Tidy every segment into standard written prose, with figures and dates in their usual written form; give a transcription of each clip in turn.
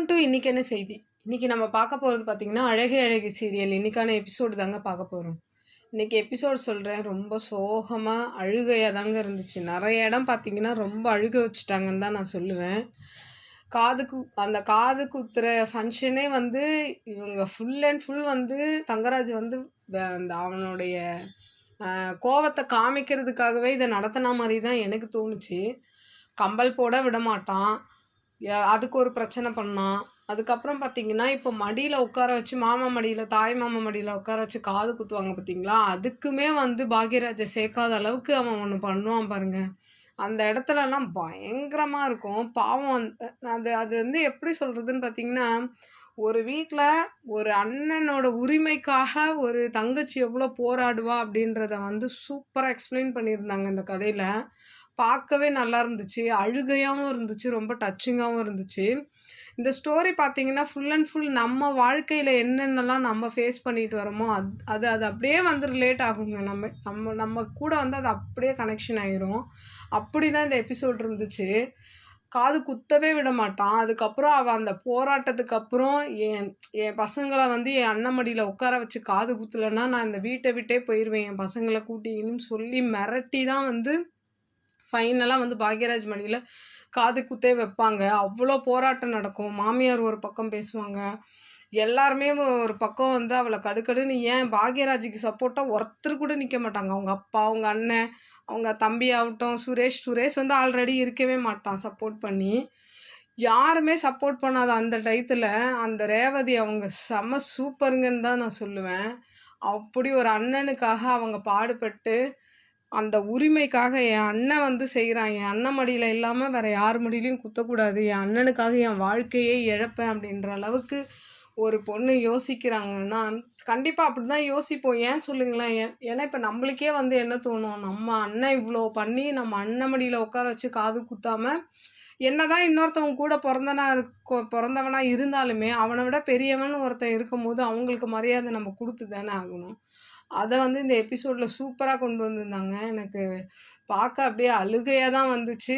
Welcome to இன்னைக்கு என்ன செய்தி. இன்னைக்கு நம்ம பார்க்க போகிறது பார்த்தீங்கன்னா அழகே அழகு சீரியல் இன்னைக்கான எபிசோடு தாங்க பார்க்க போகிறோம். இன்னைக்கு எபிசோடு சொல்கிறேன், ரொம்ப சோகமாக அழுகையாக தாங்க இருந்துச்சு. நிறைய இடம் பார்த்தீங்கன்னா ரொம்ப அழுக வச்சுட்டாங்கன்னு தான் நான் சொல்லுவேன். அந்த காது குத்துற ஃபங்க்ஷனே வந்து இவங்க ஃபுல் அண்ட் ஃபுல் வந்து தங்கராஜ் வந்து அந்த அவனுடைய கோவத்தை காமிக்கிறதுக்காகவே இதை நடத்தின மாதிரி தான் எனக்கு தோணுச்சு. கம்பல் போட விட மாட்டான், அதுக்கு ஒரு பிரச்சனை பண்ணான். அதுக்கப்புறம் பார்த்தீங்கன்னா இப்போ மடியில் உட்கார வச்சு மாமா மடியில் தாய் மாமா மடியில் உட்கார வச்சு காது குத்துவாங்க பார்த்தீங்களா, அதுக்குமே வந்து பாக்யராஜை சேர்க்காத அளவுக்கு அவன் ஒன்று பண்ணுவான் பாருங்க. அந்த இடத்துலலாம் பயங்கரமாக இருக்கும். பாவம் அது அது வந்து எப்படி சொல்கிறதுன்னு பார்த்தீங்கன்னா, ஒரு வீட்டில் ஒரு அண்ணனோட உரிமைக்காக ஒரு தங்கச்சி எவ்வளோ போராடுவா அப்படின்றத வந்து சூப்பராக எக்ஸ்பிளைன் பண்ணியிருந்தாங்க இந்த கதையில். பார்க்கவே நல்லா இருந்துச்சு, அழுகையாகவும் இருந்துச்சு, ரொம்ப டச்சிங்காகவும் இருந்துச்சு. இந்த ஸ்டோரி பார்த்தீங்கன்னா ஃபுல் அண்ட் ஃபுல் நம்ம வாழ்க்கையில் என்னென்னலாம் நம்ம ஃபேஸ் பண்ணிட்டு வரோமோ அது அது அப்படியே வந்து ரிலேட் ஆகுங்க. நம்ம நம்ம நம்ம கூட வந்து அது அப்படியே கனெக்ஷன் ஆயிரும். அப்படி தான் இந்த எபிசோட் இருந்துச்சு. காது குத்தவே விட மாட்டான். அதுக்கப்புறம் அவன் அந்த போராட்டத்துக்கு அப்புறம் என் என் பசங்களை வந்து என் அண்ணன் மடியில் உட்கார வச்சு காது குத்தலைன்னா நான் இந்த வீட்டை விட்டே போயிடுவேன் என் பசங்களை கூட்டின்னு சொல்லி மிரட்டி தான் வந்து ஃபைனலாக வந்து பாக்யராஜ் மடியில் காது குத்தே வைப்பாங்க. அவ்வளோ போராட்டம் நடக்கும். மாமியார் ஒரு பக்கம் பேசுவாங்க, எல்லாருமே ஒரு பக்கம் வந்து அவளை கடுக்கடுன்னு ஏன் பாக்யராஜுக்கு சப்போர்ட்டாக ஒருத்தர் கூட நிற்க மாட்டாங்க. அவங்க அப்பா, அவங்க அண்ணன், அவங்க தம்பி ஆகட்டும், சுரேஷ் வந்து ஆல்ரெடி இருக்கவே மாட்டான் சப்போர்ட் பண்ணி. யாருமே சப்போர்ட் பண்ணாத அந்த டயத்தில் அந்த ரேவதி அவங்க செம்ம சூப்பருங்கன்னு தான் நான் சொல்லுவேன். அப்படி ஒரு அண்ணனுக்காக அவங்க பாடுபட்டு அந்த உரிமைக்காக என் அண்ணன் வந்து செய்கிறான், என் அண்ணன் மடியில் இல்லாமல் வேறு யார் மடியிலையும் குத்தக்கூடாது, என் அண்ணனுக்காக என் வாழ்க்கையே இழப்பேன் அப்படின்ற அளவுக்கு ஒரு பொண்ணு யோசிக்கிறாங்கன்னா கண்டிப்பாக அப்படி தான் யோசிப்போம். ஏன் சொல்லுங்களேன், ஏன்னா இப்போ நம்மளுக்கே வந்து என்ன தோணும், நம்ம அண்ணன் இவ்வளோ பண்ணி நம்ம அண்ணன் மடியில் உட்கார வச்சு காது குத்தாமல் என்னதான் இன்னொருத்தவங்க கூட பிறந்தவனா இருந்தாலுமே அவனை விட பெரியவன் ஒருத்தன் இருக்கும்போது அவங்களுக்கு மரியாதை நம்ம கொடுத்து தானே ஆகணும். அதை வந்து இந்த எபிசோடில் சூப்பராக கொண்டு வந்திருந்தாங்க. எனக்கு பார்க்க அப்படியே அழுகையாக தான் வந்துச்சு.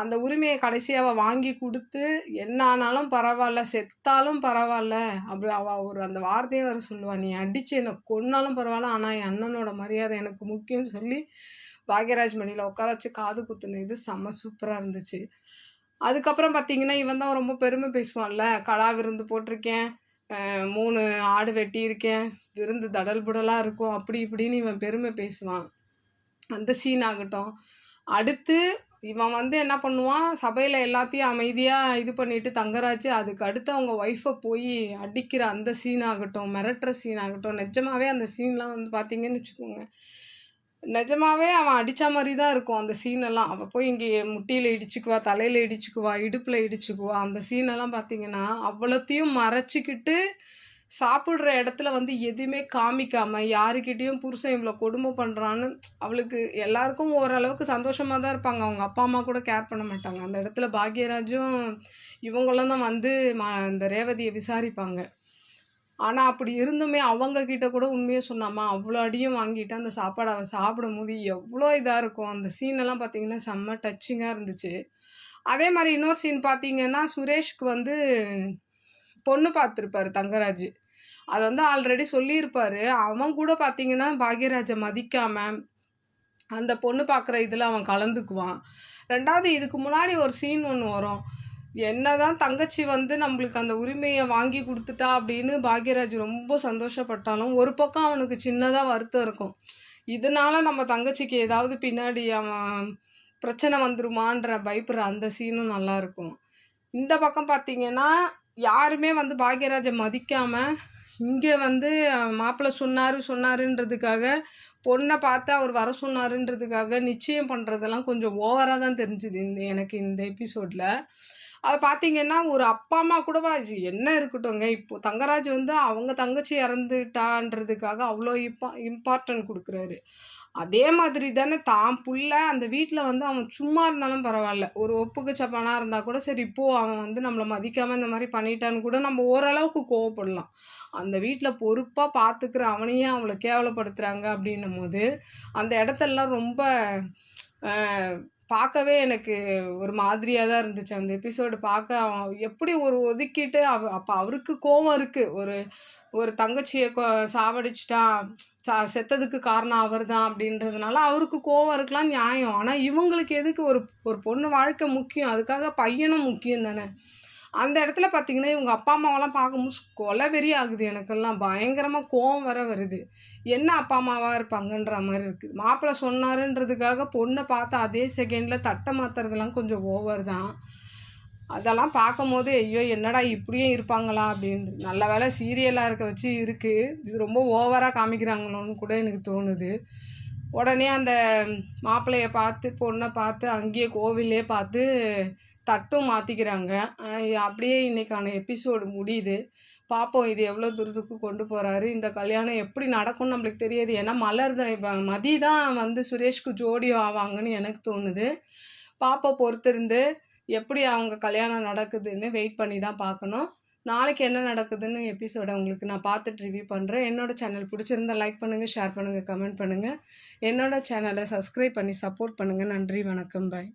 அந்த உரிமையை கடைசியாக அவள் வாங்கி கொடுத்து என்ன ஆனாலும் பரவாயில்ல, செத்தாலும் பரவாயில்ல, அப்படி அவள் ஒரு அந்த வார்த்தையை வேறு சொல்லுவாள், நீ அடித்து என்னை கொன்னாலும் பரவாயில்ல, ஆனால் என் அண்ணனோட மரியாதை எனக்கு முக்கியம்னு சொல்லி பாக்யராஜ் மணியில் உட்கார வச்சு காது குத்துன இது செம்ம சூப்பராக இருந்துச்சு. அதுக்கப்புறம் பார்த்தீங்கன்னா இவன் தான் ரொம்ப பெருமை பேசுவான்ல, கடா விருந்து போட்டிருக்கேன், 3 ஆடு வெட்டியிருக்கேன், விருந்து தடல் புடலாக இருக்கும், அப்படி இப்படின்னு இவன் பெருமை பேசுவான். அந்த சீன் ஆகட்டும். அடுத்து இவன் வந்து என்ன பண்ணுவான், சபையில் எல்லாத்தையும் அமைதியாக இது பண்ணிவிட்டு தங்கராஜ் அதுக்கு அடுத்து அவங்க ஒய்ஃபை போய் அடிக்கிற அந்த சீன் ஆகட்டும், மிரட்டுற சீன் ஆகட்டும், நிஜமாகவே அந்த சீன்லாம் வந்து பார்த்தீங்கன்னு வச்சுக்கோங்க, நிஜமாவே அவன் அடித்த மாதிரி தான் இருக்கும் அந்த சீனெல்லாம். அவள் போய் இங்கே முட்டியில் இடிச்சுக்குவா, தலையில் இடிச்சுக்குவா, இடுப்பில் இடிச்சுக்குவா. அந்த சீனெல்லாம் பார்த்தீங்கன்னா அவ்வளோத்தையும் மறைச்சிக்கிட்டு சாப்பிட்ற இடத்துல வந்து எதுவுமே காமிக்காமல் யாருக்கிட்டேயும் புருஷன் இவ்வளோ கொடுமை பண்ணுறான்னு அவளுக்கு எல்லாருக்கும் ஓரளவுக்கு சந்தோஷமாக தான் இருப்பாங்க. அவங்க அப்பா அம்மா கூட கேர் பண்ண மாட்டாங்க. அந்த இடத்துல பாக்யராஜும் இவங்களும் தான் வந்து இந்த ரேவதியை விசாரிப்பாங்க. ஆனால் அப்படி இருந்துமே அவங்கக்கிட்ட கூட உண்மையை சொன்னாமா அவ்வளோ அடியும் வாங்கிட்டு அந்த சாப்பாடை அவள் சாப்பிடும் போது எவ்வளோ இதாக இருக்கும். அந்த சீனெல்லாம் பார்த்தீங்கன்னா செம்ம டச்சிங்காக இருந்துச்சு. அதே மாதிரி இன்னொரு சீன் பார்த்தீங்கன்னா சுரேஷ்க்கு வந்து பொண்ணு பார்த்துருப்பாரு தங்கராஜ். அதை வந்து ஆல்ரெடி சொல்லியிருப்பார். அவன் கூட பார்த்தீங்கன்னா பாக்யராஜை மதிக்காமல் அந்த பொண்ணு பார்க்குற இதில் அவன் கலந்துக்குவான். ரெண்டாவது இதுக்கு முன்னாடி ஒரு சீன் ஒன்று வரும், என்னதான் தங்கச்சி வந்து நம்மளுக்கு அந்த உரிமையை வாங்கி கொடுத்துட்டா அப்படின்னு பாக்யராஜ் ரொம்ப சந்தோஷப்பட்டாலும் ஒரு பக்கம் அவனுக்கு சின்னதாக வருத்தம் இருக்கும். இதனால நம்ம தங்கச்சிக்கு ஏதாவது பின்னாடி அவன் பிரச்சனை வந்துருமான்ற பயப்படுற அந்த சீனும் நல்லாயிருக்கும். இந்த பக்கம் பார்த்தீங்கன்னா யாருமே வந்து பாக்யராஜை மதிக்காமல் இங்கே வந்து மாப்பிள்ளை சொன்னாருன்றதுக்காக பொண்ணை பார்த்து அவர் வர சொன்னாருன்றதுக்காக நிச்சயம் பண்ணுறதெல்லாம் கொஞ்சம் ஓவராக தான் தெரிஞ்சுது எனக்கு இந்த எபிசோடில். அதை பார்த்தீங்கன்னா ஒரு அப்பா அம்மா கூட என்ன இருக்கட்டும்ங்க, இப்போது தங்கராஜ் வந்து அவங்க தங்கச்சி இறந்துட்டான்றதுக்காக அவ்வளோ இம்பார்ட்டன்ட் கொடுக்குறாரு. அதே மாதிரி தானே தான் புள்ள அந்த வீட்டில் வந்து அவன் சும்மா இருந்தாலும் பரவாயில்ல, ஒரு ஒப்புக்கு சப்பானாக இருந்தால் கூட சரி இப்போது அவன் வந்து நம்மளை மதிக்காமல் இந்த மாதிரி பண்ணிட்டான்னு கூட நம்ம ஓரளவுக்கு கோவப்படலாம். அந்த வீட்டில் பொறுப்பாக பார்த்துக்கிற அவனையே அவளை கேவலப்படுத்துகிறாங்க அப்படின்னும் போது அந்த இடத்தெல்லாம் ரொம்ப பார்க்கவே எனக்கு ஒரு மாதிரியா தான் இருந்துச்சு. அந்த எபிசோடு பார்க்க அவன் எப்படி ஒரு ஒதுக்கிட்டு அப்ப அவருக்கு கோவம் இருக்கு. ஒரு ஒரு தங்கச்சிய சாவடிச்சுட்டான். செத்ததுக்கு காரணம் அவர்தான் அப்படின்றதுனால அவருக்கு கோவம் இருக்கலாம் நியாயம். ஆனா இவங்களுக்கு எதுக்கு ஒரு ஒரு பொண்ணு வாழ்க்கை முக்கியம். அதுக்காக பையனும் முக்கியம் தானே. அந்த இடத்துல பார்த்தீங்கன்னா, இவங்க அப்பா, அம்மாவெல்லாம் பார்க்கும்போது கொலவெறி ஆகுது எனக்கெல்லாம். பயங்கரமா கோவம் வேற வருது. என்ன அப்பா, அம்மாவா இருப்பாங்கன்ற மாரி இருக்குது. மாப்பிள சொன்னாருன்றதுக்காக பொண்ண பார்த்த அதே செகண்ட்ல தட்ட மாத்துறதெல்லாம் கொஞ்சம் ஓவர் தான். அதெல்லாம் பார்க்கும்போது, ஐயோ! என்னடா இப்படியும் இருப்பாங்களா? அப்படின்னு. நல்ல வேளை சீரியலா இருக்க வச்சு இருக்கு. இது ரொம்ப ஓவரா காமிக்கிறாங்களோன்னு கூட எனக்கு தோணுது. உடனே அந்த மாப்பிள்ளைய பார்த்து, பொண்ண பார்த்து, அங்கேயே கோவில்லயே பார்த்து தட்டும் மாத்திக்கிறாங்க. அப்படியே இன்னைக்கான எபிசோடு முடியுது. பார்ப்போம் இது எவ்வளோ தூரத்துக்கு கொண்டு போறாரு. இந்த கல்யாணம் எப்படி நடக்கும்னு நம்மளுக்கு தெரியாது. ஏன்னா மலர் தான் இப்ப மதி தான் வந்து சுரேஷ்க்கு ஜோடி ஆவாங்கன்னு எனக்கு தோணுது. பார்ப்போம் பொறுத்திருந்து. எப்படி அவங்க கல்யாணம் நடக்குதுன்னு வெயிட் பண்ணி தான் பார்க்கணும். நாளைக்கு என்ன நடக்குதுன்னு எபிசோட உங்களுக்கு நான் பார்த்துட்டு ரிவ்யூ பண்ணுறேன். என்னோட சேனல் பிடிச்சிருந்தா லைக் பண்ணுங்கள், ஷேர் பண்ணுங்கள், கமெண்ட் பண்ணுங்கள். என்னோட சேனலை சப்ஸ்கிரைப் பண்ணி சப்போர்ட் பண்ணுங்கள். நன்றி, வணக்கம், பாய்.